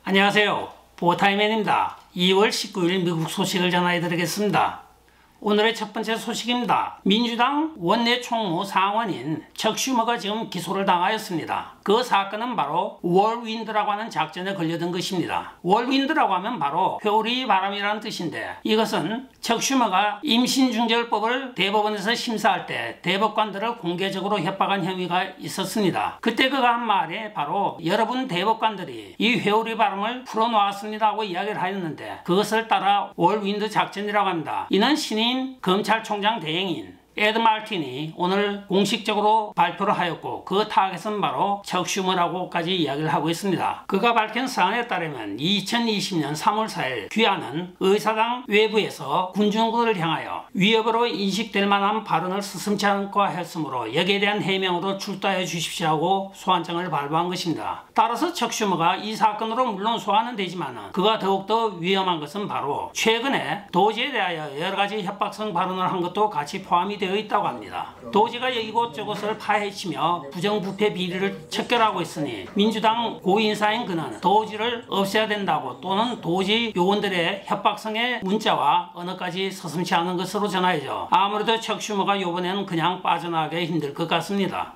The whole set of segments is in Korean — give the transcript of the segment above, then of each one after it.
안녕하세요. 보타이맨입니다. 2월 19일 미국 소식을 전해드리겠습니다. 오늘의 첫 번째 소식입니다. 민주당 원내 총무 상원인 척 슈머가 지금 기소를 당하였습니다. 그 사건은 바로 월윈드라고 하는 작전에 걸려든 것입니다. 월윈드라고 하면 바로 회오리 바람이라는 뜻인데, 이것은 척 슈머가 임신중재법을 대법원에서 심사할 때 대법관들을 공개적으로 협박한 혐의가 있었습니다. 그때 그가 한 말에 바로 여러분 대법관들이 이 회오리 바람을 풀어놓았습니다 하고 이야기를 하였는데, 그것을 따라 월윈드 작전이라고 합니다. 이는 신임 검찰총장 대행인 에드 마틴이 오늘 공식적으로 발표를 하였고, 그 타겟은 바로 척 슈머라고까지 이야기를 하고 있습니다. 그가 밝힌 사안에 따르면 2020년 3월 4일 귀하는 의사당 외부에서 군중들을 향하여 위협으로 인식될 만한 발언을 스슴치 않고 하였으므로 여기에 대한 해명으로 출두하여 주십시오 하고 소환장을 발부한 것입니다. 따라서 척 슈머가 이 사건으로 물론 소환은 되지만 그가 더욱더 위험한 것은 바로 최근에 도지에 대하여 여러가지 협박성 발언을 한 것도 같이 포함이 되어 있다고 합니다. 도지가 이곳저곳을 파헤치며 부정부패 비리를 척결하고 있으니 민주당 고인사인 그는 도지를 없애야 된다고, 또는 도지 요원들의 협박성의 문자와 언어까지 서슴지 않은 것으로 전하여져 아무래도 척 슈머가 이번에는 그냥 빠져나가기 힘들 것 같습니다.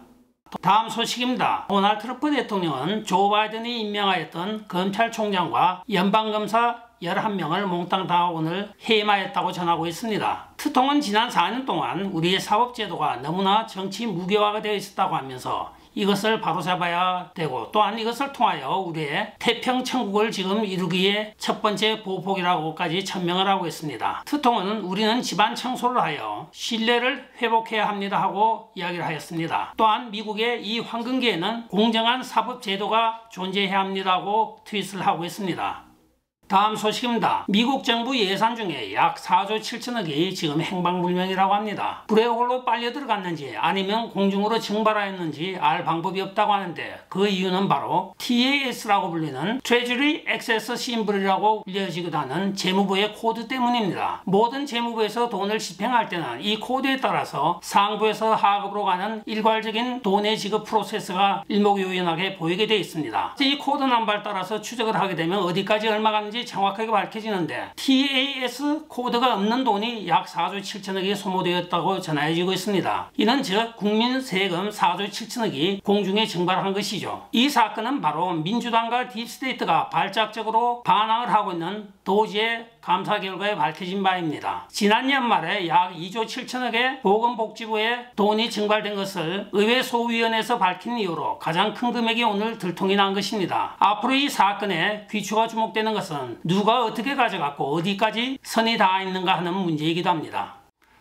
다음 소식입니다. 도널드 트럼프 대통령은 조 바이든이 임명하였던 검찰총장과 연방검사 11명을 몽땅 다 오늘 해임하였다고 전하고 있습니다. 트통은 지난 4년 동안 우리의 사법제도가 너무나 정치 무교화가 되어 있었다고 하면서 이것을 바로잡아야 되고, 또한 이것을 통하여 우리의 태평천국을 지금 이루기에 첫 번째 보폭이라고까지 천명을 하고 있습니다. 트통은 우리는 집안 청소를 하여 신뢰를 회복해야 합니다 하고 이야기를 하였습니다. 또한 미국의 이 황금기에는 공정한 사법제도가 존재해야 합니다 하고 트윗을 하고 있습니다. 다음 소식입니다. 미국 정부 예산 중에 약 4조 7천억이 지금 행방불명이라고 합니다. 블랙홀로 빨려 들어갔는지 아니면 공중으로 증발하였는지 알 방법이 없다고 하는데, 그 이유는 바로 TAS라고 불리는 Treasury Access Symbol이라고 불려지기도 하는 재무부의 코드 때문입니다. 모든 재무부에서 돈을 집행할 때는 이 코드에 따라서 상부에서 하급으로 가는 일괄적인 돈의 지급 프로세스가 일목요연하게 보이게 되어 있습니다. 이 코드 넘버에 따라서 추적을 하게 되면 어디까지 얼마 가는지 정확하게 밝혀지는데, TAS 코드가 없는 돈이 약 4조 7천억이 소모되었다고 전해지고 있습니다. 이는 즉 국민 세금 4조 7천억이 공중에 증발한 것이죠. 이 사건은 바로 민주당과 딥스테이트가 발작적으로 반항을 하고 있는 도지의 감사 결과에 밝혀진 바입니다. 지난 연말에 약 2조 7천억의 보건복지부에 돈이 증발된 것을 의회 소위원회에서 밝힌 이후로 가장 큰 금액이 오늘 들통이 난 것입니다. 앞으로 이 사건에 귀추가 주목되는 것은 누가 어떻게 가져갔고 어디까지 선이 닿아 있는가 하는 문제이기도 합니다.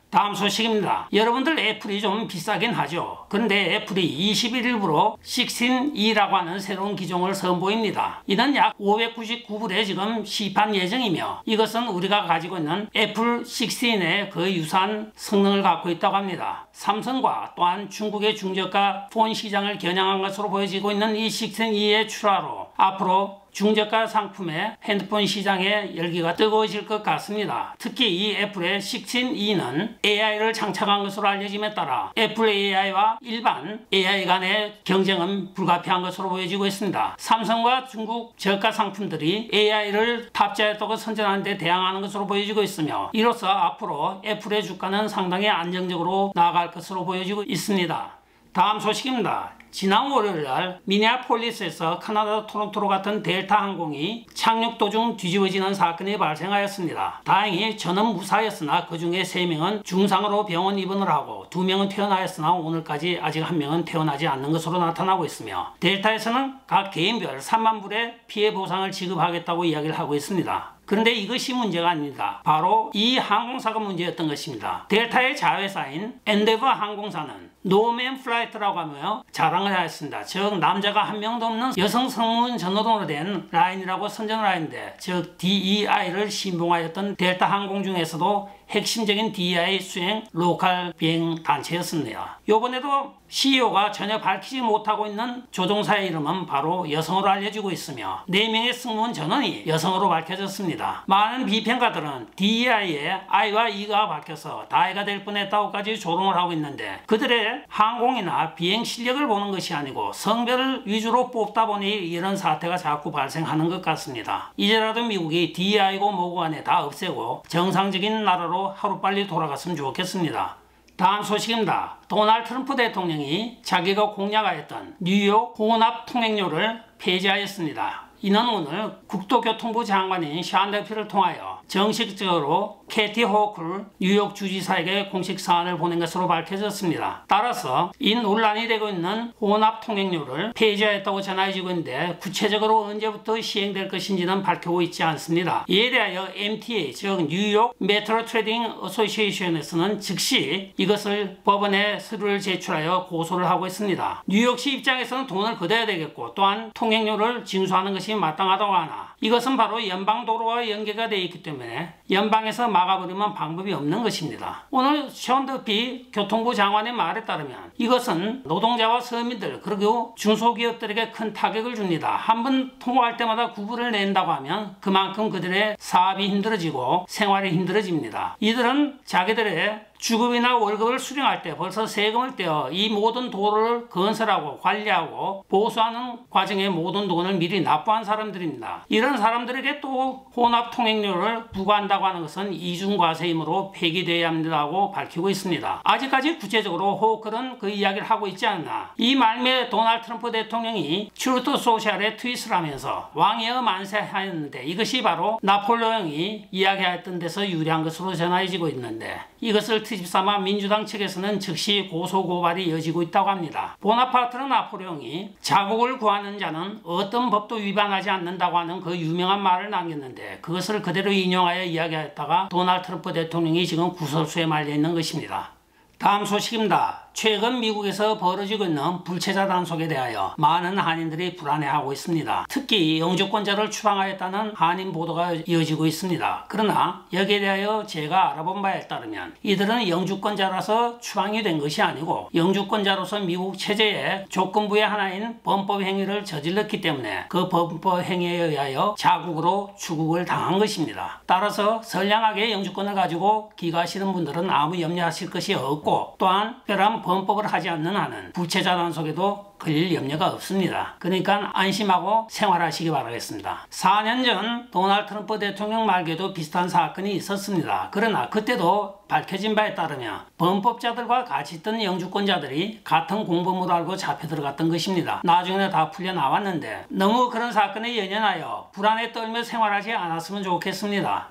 다음 소식입니다. 여러분들 애플이 좀 비싸긴 하죠. 그런데 애플이 21일부로 16E라고 하는 새로운 기종을 선보입니다. 이는 약 599불에 지금 시판 예정이며, 이것은 우리가 가지고 있는 애플 16의 그 유사한 성능을 갖고 있다고 합니다. 삼성과 또한 중국의 중저가 폰 시장을 겨냥한 것으로 보여지고 있는 이 16E의 출하로 앞으로 중저가 상품의 핸드폰 시장의 열기가 뜨거워질 것 같습니다. 특히 이 애플의 16E는 AI를 장착한 것으로 알려짐에 따라 애플 AI와 일반 AI 간의 경쟁은 불가피한 것으로 보여지고 있습니다. 삼성과 중국 저가 상품들이 AI를 탑재했다고 선전하는 데 대항하는 것으로 보여지고 있으며, 이로써 앞으로 애플의 주가는 상당히 안정적으로 나아갈 것으로 보여지고 있습니다. 다음 소식입니다. 지난 월요일날 미네아폴리스에서 캐나다 토론토로 갔던 델타 항공이 착륙 도중 뒤집어지는 사건이 발생하였습니다. 다행히 저는 무사였으나 그 중에 3명은 중상으로 병원 입원을 하고 2명은 퇴원하였으나 오늘까지 아직 1명은 퇴원하지 않는 것으로 나타나고 있으며, 델타에서는 각 개인별 3만 불의 피해 보상을 지급하겠다고 이야기를 하고 있습니다. 그런데 이것이 문제가 아닙니다. 바로 이 항공사가 문제였던 것입니다. 델타의 자회사인 엔데버 항공사는 노맨 플라이트라고 하며 자랑을 하였습니다. 즉 남자가 한 명도 없는 여성 성문 전후로 된 라인이라고 선전을 하였는데, 즉 DEI를 신봉하였던 델타 항공 중에서도 핵심적인 DEI 수행 로컬 비행 단체였습니다. 이번에도 CEO가 전혀 밝히지 못하고 있는 조종사의 이름은 바로 여성으로 알려지고 있으며 4명의 승무원 전원이 여성으로 밝혀졌습니다. 많은 비평가들은 DEI에 I와 E가 바뀌어서 다이가 될 뻔했다고까지 조롱을 하고 있는데 그들의 항공이나 비행 실력을 보는 것이 아니고 성별을 위주로 뽑다 보니 이런 사태가 자꾸 발생하는 것 같습니다. 이제라도 미국이 DEI고 뭐고 간에 다 없애고 정상적인 나라로 하루빨리 돌아갔으면 좋겠습니다. 다음 소식입니다. 도널드 트럼프 대통령이 자기가 공약하였던 뉴욕 혼합 통행료를 폐지하였습니다. 이는 오늘 국토교통부 장관인 샤온 더피를 통하여 정식적으로 캐티 호쿨 뉴욕 주지사에게 공식 사안을 보낸 것으로 밝혀졌습니다. 따라서 이 논란이 되고 있는 혼합 통행료를 폐지하였다고 전해지고 있는데 구체적으로 언제부터 시행될 것인지는 밝히고 있지 않습니다. 이에 대하여 MTA 즉 뉴욕 메트로 트레이딩 어소시에이션에서는 즉시 이것을 법원에 서류를 제출하여 고소를 하고 있습니다. 뉴욕시 입장에서는 돈을 걷어야 되겠고 또한 통행료를 징수하는 것이 마땅하다고 하나 이것은 바로 연방도로와 연계가 되어 있기 때문에 연방에서 막아버리면 방법이 없는 것입니다. 오늘 샤온 더피 교통부 장관의 말에 따르면 이것은 노동자와 서민들 그리고 중소기업들에게 큰 타격을 줍니다. 한번 통과할 때마다 구불을 낸다고 하면 그만큼 그들의 사업이 힘들어지고 생활이 힘들어집니다. 이들은 자기들의 주급이나 월급을 수령할 때 벌써 세금을 떼어 이 모든 도로를 건설하고 관리하고 보수하는 과정에 모든 돈을 미리 납부한 사람들입니다. 이런 사람들에게 또 혼합 통행료를 부과한다고 하는 것은 이중과세이므로 폐기되어야 합니다고 밝히고 있습니다. 아직까지 구체적으로 호크는 그 이야기를 하고 있지 않나. 이 말미에 도널드 트럼프 대통령이 트루트 소셜에 트윗을 하면서 왕이여 만세하였는데 이것이 바로 나폴레옹이 이야기했던 데서 유래한 것으로 전해지고 있는데 이것을 트집삼아 민주당 측에서는 즉시 고소고발이 이어지고 있다고 합니다. 보나파르트 나폴레옹이 자국을 구하는 자는 어떤 법도 위반하지 않는다고 하는 그 유명한 말을 남겼는데 그것을 그대로 인용하여 이야기했다가 도널드 트럼프 대통령이 지금 구설수에 말려 있는 것입니다. 다음 소식입니다. 최근 미국에서 벌어지고 있는 불체자 단속에 대하여 많은 한인들이 불안해하고 있습니다. 특히 영주권자를 추방하였다는 한인 보도가 이어지고 있습니다. 그러나 여기에 대하여 제가 알아본 바에 따르면 이들은 영주권자라서 추방이 된 것이 아니고 영주권자로서 미국 체제의 조건부의 하나인 범법 행위를 저질렀기 때문에 그 범법 행위에 의하여 자국으로 추국을 당한 것입니다. 따라서 선량하게 영주권을 가지고 귀가하시는 분들은 아무 염려하실 것이 없고 또한 특별한 범법을 하지 않는 한은 불체자 단속에도 걸릴 염려가 없습니다. 그러니까 안심하고 생활하시기 바라겠습니다. 4년 전 도널드 트럼프 대통령 말기에도 비슷한 사건이 있었습니다. 그러나 그때도 밝혀진 바에 따르면 범법자들과 같이 있던 영주권자들이 같은 공범으로 알고 잡혀 들어갔던 것입니다. 나중에 다 풀려 나왔는데 너무 그런 사건에 연연하여 불안에 떨며 생활하지 않았으면 좋겠습니다.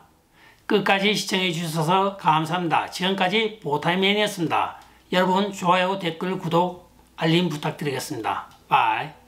끝까지 시청해 주셔서 감사합니다. 지금까지 보타임맨이었습니다. 여러분 좋아요, 댓글, 구독, 알림 부탁드리겠습니다. 바이.